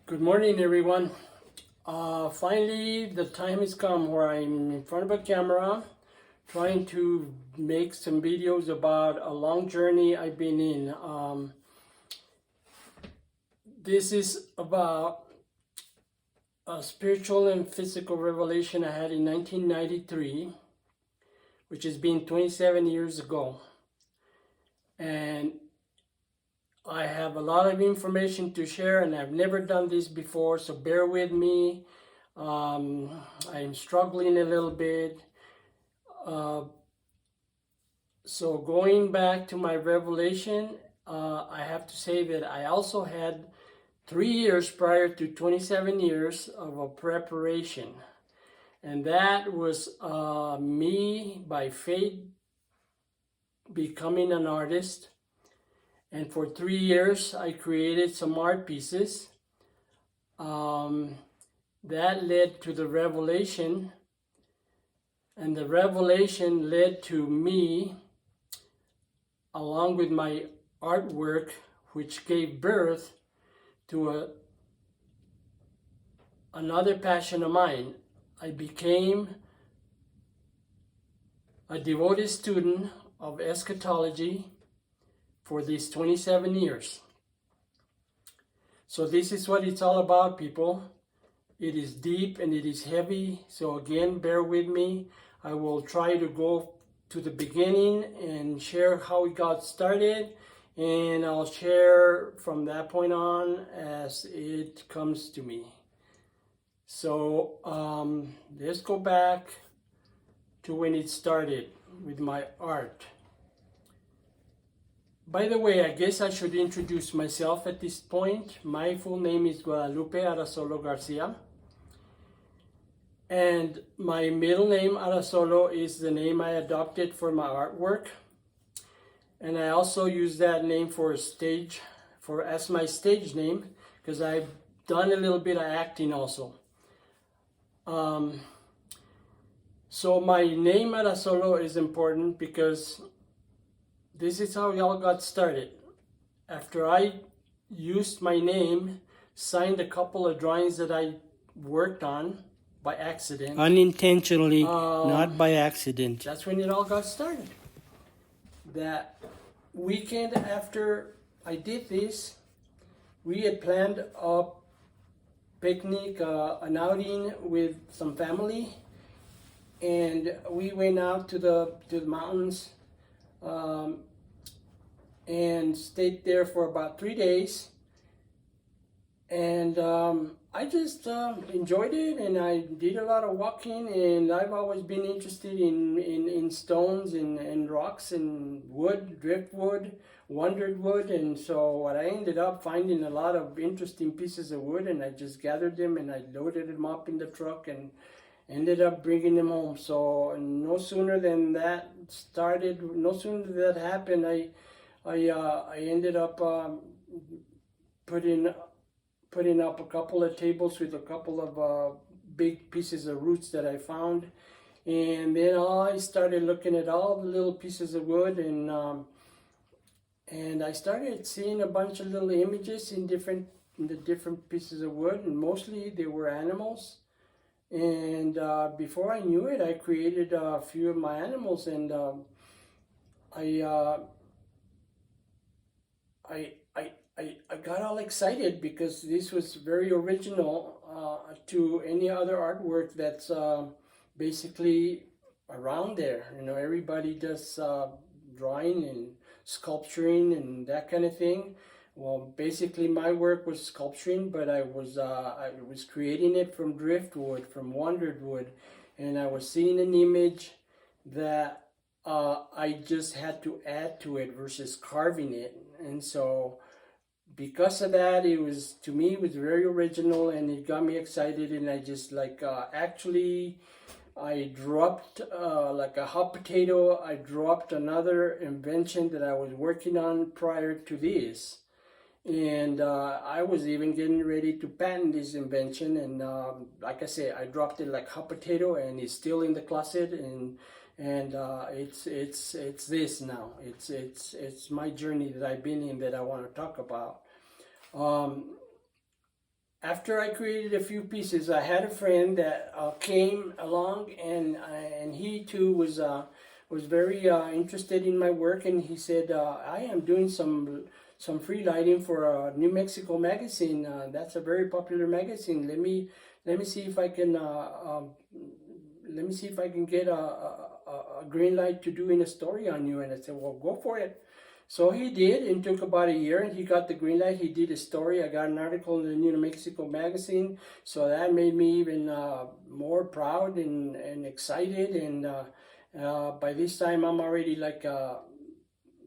Good morning, everyone. Finally, the time has come where I'm in front of a camera trying to make some videos about a long journey I've been in. This is about a spiritual and physical revelation I had in 1993, which has been 27 years ago. And I have a lot of information to share, and I've never done this before, so bear with me. I'm struggling a little bit. So going back to my revelation, I have to say that I also had 3 years prior to 27 years of a preparation. And that was me, by faith, becoming an artist. And for 3 years, I created some art pieces. That led to the revelation. And the revelation led to me, along with my artwork, which gave birth to another passion of mine. I became a devoted student of eschatology for these 27 years. So this is what it's all about, people. It is deep and it is heavy. So again, bear with me. I will try to go to the beginning and share how it got started, and I'll share from that point on as it comes to me. So let's go back to when it started with my art. By the way, I guess I should introduce myself at this point. My full name is Guadalupe Arasolo Garcia. And my middle name, Arasolo, is the name I adopted for my artwork. And I also use that name as my stage name, because I've done a little bit of acting also. So my name, Arasolo, is important because this is how it all got started. After I used my name, signed a couple of drawings that I worked on by accident. Unintentionally, not by accident. That's when it all got started. That weekend after I did this, we had planned a picnic, an outing with some family, and we went out to the mountains and stayed there for about 3 days. And I just enjoyed it, and I did a lot of walking, and I've always been interested in stones and rocks and wood, driftwood, wondered wood. And so what I ended up finding a lot of interesting pieces of wood, and I just gathered them and I loaded them up in the truck and ended up bringing them home. So no sooner than that happened, I ended up putting up a couple of tables with a couple of big pieces of roots that I found. And then I started looking at all the little pieces of wood, and I started seeing a bunch of little images in the different pieces of wood, and mostly they were animals. And before I knew it, I created a few of my animals, and I got all excited because this was very original to any other artwork that's basically around there. You know, everybody does drawing and sculpturing and that kind of thing. Well, basically my work was sculpturing, but I was creating it from driftwood, from wondered wood, and I was seeing an image that I just had to add to it versus carving it. And so because of that, it was very original, and it got me excited. And I just I dropped like a hot potato. I dropped another invention that I was working on prior to this, and I was even getting ready to patent this invention. And like I say, I dropped it like hot potato, and it's still in the closet. And it's this now. It's my journey that I've been in that I want to talk about. after I created a few pieces, I had a friend that came along, and he too was very interested in my work, and he said, "I am doing some free lighting for New Mexico magazine. That's a very popular magazine. Let me see if I can let me see if I can get a green light to doing a story on you." And I said, "Well, go for it." So he did, and took about a year, and he got the green light. He did a story. I got an article in the New Mexico magazine, so that made me even more proud and excited. And by this time, I'm already like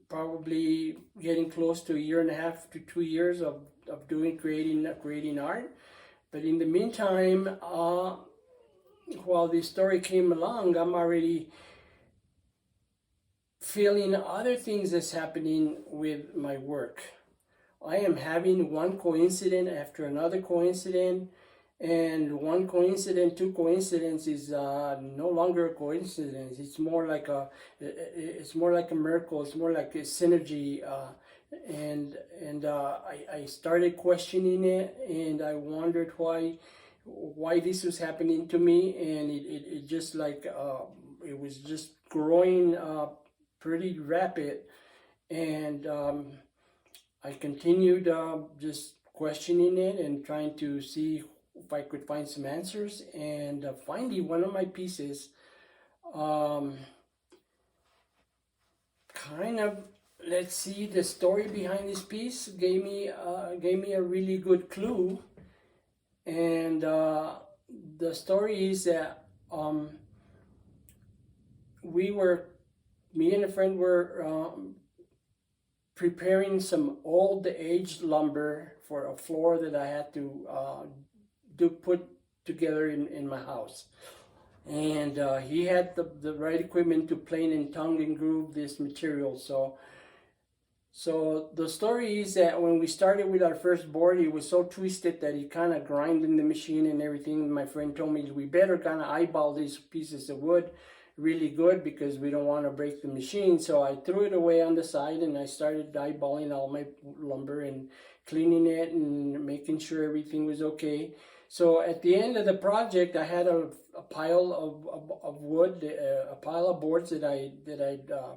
probably getting close to a year and a half to 2 years of creating art. But in the meantime, while this story came along, I'm already feeling other things that's happening with my work. I am having one coincidence after another coincidence, and one coincidence, two coincidences is no longer a coincidence. It's more like a miracle. It's more like a synergy. I started questioning it, and I wondered why this was happening to me, and it just like it was just growing pretty rapid, and I continued just questioning it and trying to see if I could find some answers. And finally, one of my pieces kind of, let's see, the story behind this piece gave me a really good clue. And the story is that me and a friend were preparing some old aged lumber for a floor that I had to put together in my house. And he had the right equipment to plane and tongue and groove this material. So the story is that when we started with our first board, it was so twisted that he kind of grind in the machine and everything. My friend told me we better kind of eyeball these pieces of wood really good because we don't want to break the machine. So I threw it away on the side, and I started eyeballing all my lumber and cleaning it and making sure everything was okay. So at the end of the project, I had a pile of wood, a pile of boards that I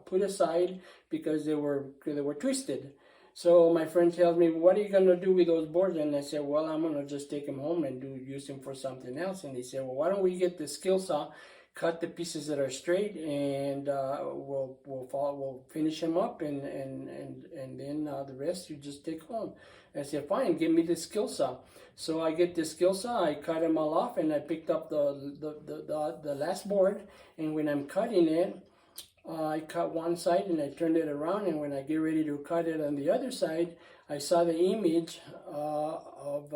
put aside because they were twisted. So my friend tells me, "What are you going to do with those boards?" And I said, "Well, I'm going to just take them home and use them for something else." And he said, "Well, why don't we get the skill saw, cut the pieces that are straight, and we'll finish them up, and then the rest you just take home." I said, "Fine, give me the skill saw." So I get the skill saw, I cut them all off, and I picked up the last board. And when I'm cutting it, I cut one side and I turned it around, and when I get ready to cut it on the other side, I saw the image of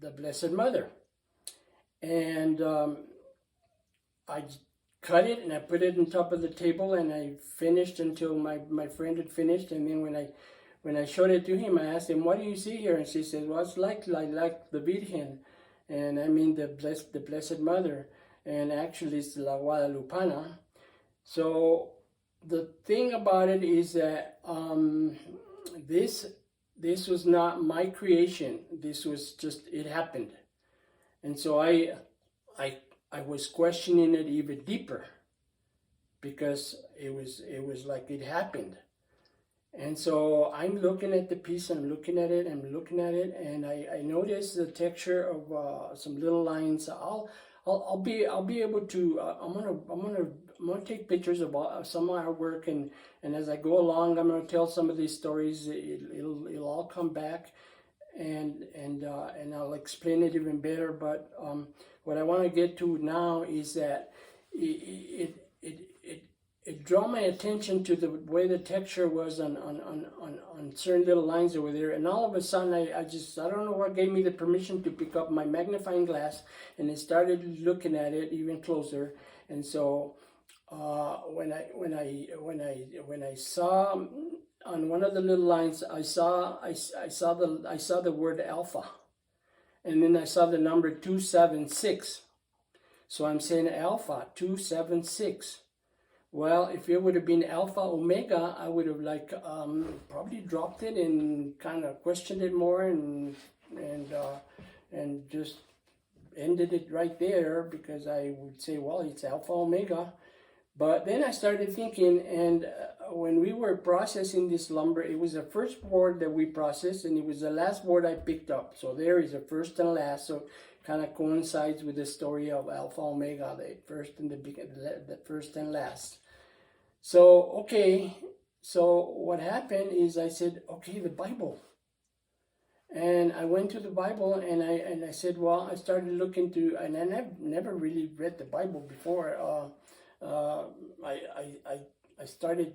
the Blessed Mother. And I cut it and I put it on top of the table, and I finished until my friend had finished. And then when I showed it to him, I asked him, "What do you see here?" And she said, "Well, it's like the Virgin, and I mean the Blessed Mother, and actually it's La Guadalupana." So the thing about it is that this was not my creation. This was just, it happened. And so I was questioning it even deeper, because it was like it happened. And so I'm looking at the piece, I'm looking at it, and I noticed the texture of some little lines. I'll be able to. I'm gonna take pictures of some of our work, and as I go along, I'm gonna tell some of these stories. It'll all come back, and I'll explain it even better. But what I want to get to now is that it drew my attention to the way the texture was on certain little lines over there. And all of a sudden, I don't know what gave me the permission to pick up my magnifying glass, and I started looking at it even closer. And so when I saw on one of the little lines, I saw the word alpha, and then I saw the number 276. So I'm saying alpha 276. Well, if it would have been Alpha Omega, I would have probably dropped it and kind of questioned it more, and and just ended it right there, because I would say, well, it's Alpha Omega. But then I started thinking, and when we were processing this lumber, it was the first board that we processed, and it was the last board I picked up. So there is a first and last, so kind of coincides with the story of Alpha Omega, the first and the first and last. So okay, so what happened is I said, okay, the Bible. And I went to the Bible, and I said, well, I started looking through, and I never really read the Bible before. I started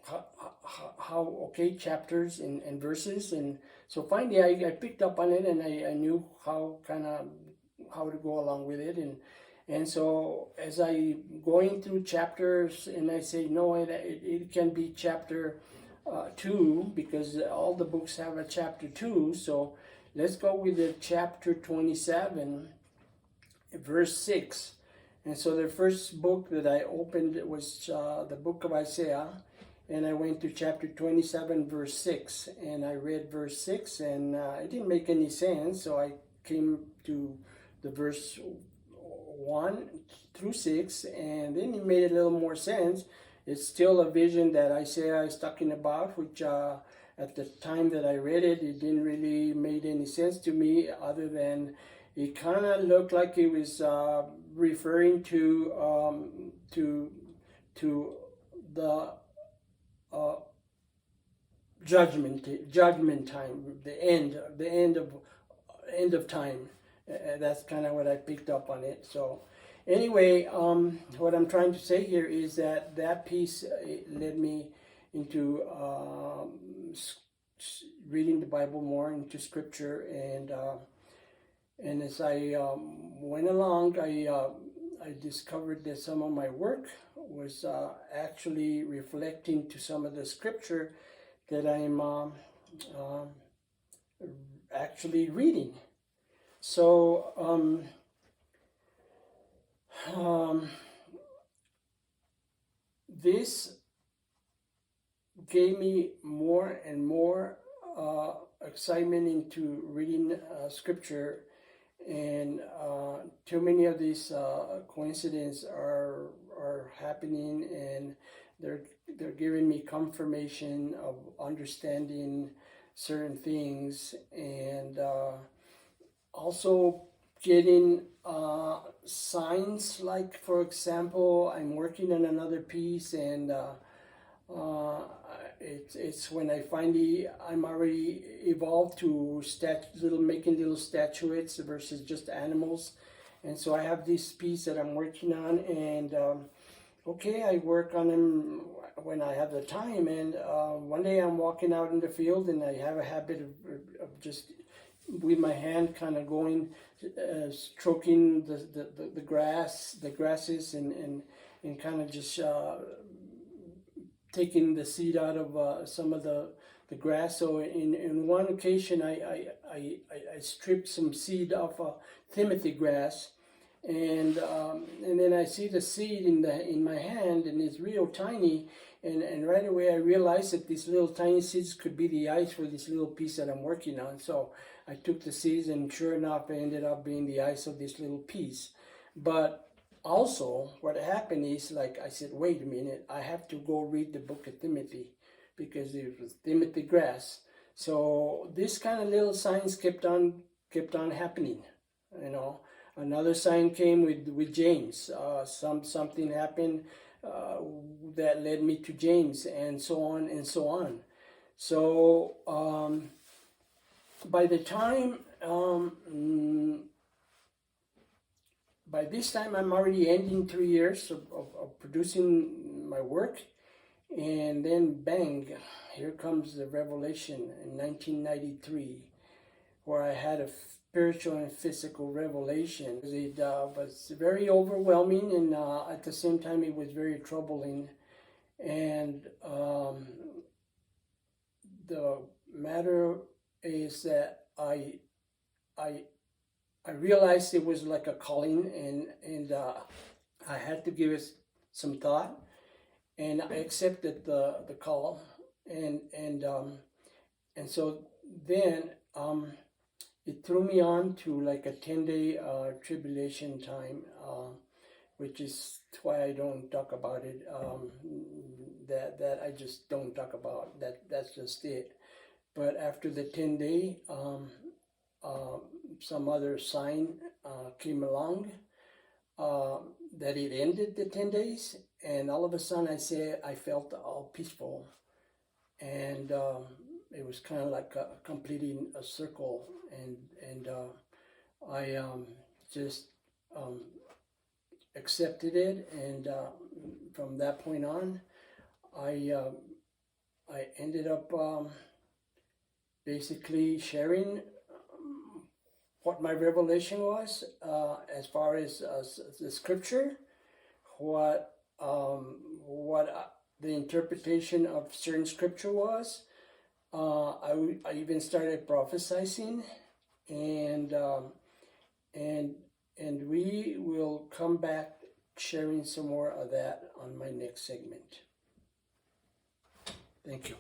how chapters and verses, and so finally I picked up on it, and I knew how to go along with it, and so as I going through chapters, and I say no, it can be chapter 2, because all the books have a chapter 2. So let's go with the chapter 27, verse 6. And so the first book that I opened was the book of Isaiah, and I went to chapter 27, verse 6, and I read verse 6, and it didn't make any sense, so I came to the verse 1 through 6, and then it made a little more sense. It's still a vision that Isaiah is talking about, which at the time that I read it, it didn't really make any sense to me, other than it kind of looked like it was referring to the judgment time, the end of time. That's kind of what I picked up on it. So anyway, what I'm trying to say here is that piece led me into reading the Bible more, into Scripture, and as I went along, I discovered that some of my work was actually reflecting to some of the Scripture that I'm actually reading. So this gave me more and more excitement into reading Scripture, and too many of these coincidences are happening, and they're giving me confirmation of understanding certain things, and also getting signs. Like, for example, I'm working on another piece, and it's when I'm already evolved to making little statuettes versus just animals. And so I have this piece that I'm working on, and I work on them when I have the time. And one day I'm walking out in the field, and I have a habit of just with my hand kind of going, stroking the grasses, and kind of just taking the seed out of some of the grass. So in one occasion, I stripped some seed off Timothy grass, and then I see the seed in my hand, and it's real tiny, and right away I realized that these little tiny seeds could be the eyes for this little piece that I'm working on. So I took the seeds, and sure enough, it ended up being the eyes of this little piece. But also, what happened is, like, I said, wait a minute, I have to go read the book of Timothy, because it was Timothy grass. So this kind of little signs kept on happening. Another sign came with James. Something happened that led me to James, and so on and so on. So by this time, I'm already ending 3 years of producing my work, and then bang, here comes the revelation in 1993, where I had a spiritual and physical revelation. It was very overwhelming, and at the same time, it was very troubling. And the matter is that I realized it was like a calling, and I had to give it some thought, and I accepted the call, and so then it threw me on to like a 10-day tribulation time, which is why I don't talk about it. That I just don't talk about. That's just it. But after the 10-day, some other sign came along that it ended the 10 days, and all of a sudden I felt all peaceful, and it was kind of like completing a circle, and I just accepted it, and from that point on, I ended up basically sharing what my revelation was as far as the scripture, what the interpretation of certain scripture was. I even started prophesying, and we will come back sharing some more of that on my next segment. Thank you.